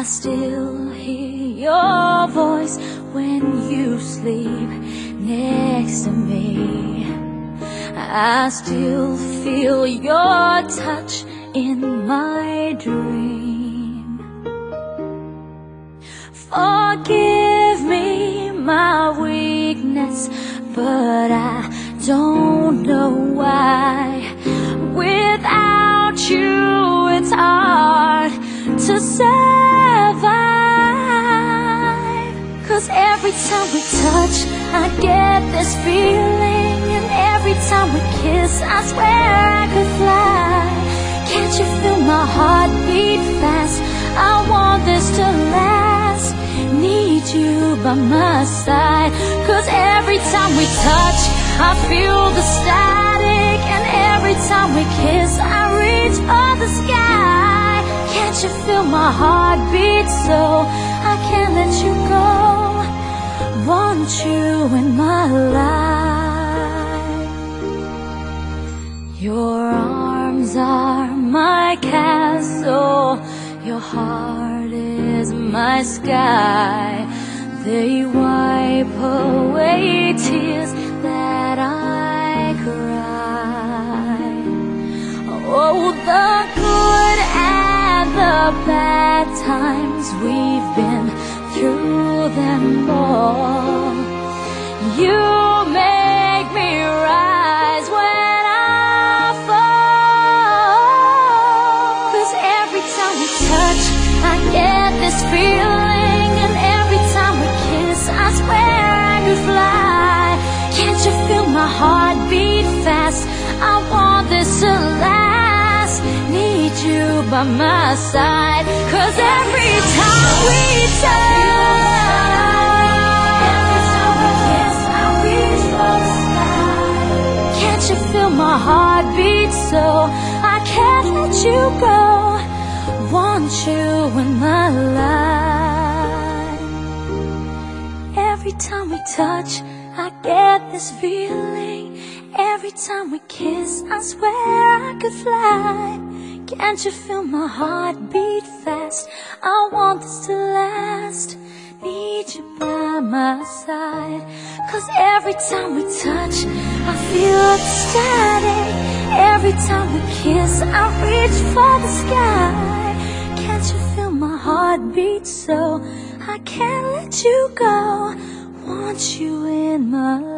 still hear your voice when you sleep next to me. I still feel your touch in my dream. Forgive me my weakness, but I don't know why. Without you, it's hard to survive. 'Cause every time we touch, I get this feeling, and every time we kiss, I swear I could fly. Can't you feel my heart beat fast? I want this to last. Need you by my side. 'Cause every time we touch, I feel the static, and every time we kiss, I reach for the sky. Can't you feel my heart beat so I can't let you go? Want you in my life. Your arms are my castle, your heart is my sky. They wipe away tears that I cry. Oh, the good and the bad times, we've been through them all. You make me rise when I fall. 'Cause every time we touch, I get this feeling, and every time we kiss, I swear I could fly. Can't you feel my heart beat fast? I want this to last. Need you by my side. 'Cause every time we touch, every time we kiss, I reach for the sky. Can't you feel my heart beat so I can't let you go? Want you in my life. Every time we touch, I get this feeling. Every time we kiss, I swear I could fly. Can't you feel my heart beat fast? I want this to last. Need you by my side. 'Cause every time we touch, I feel the static. Every time we kiss, I reach for the sky. Can't you feel my heart beat so I can't let you go? Want you in my life.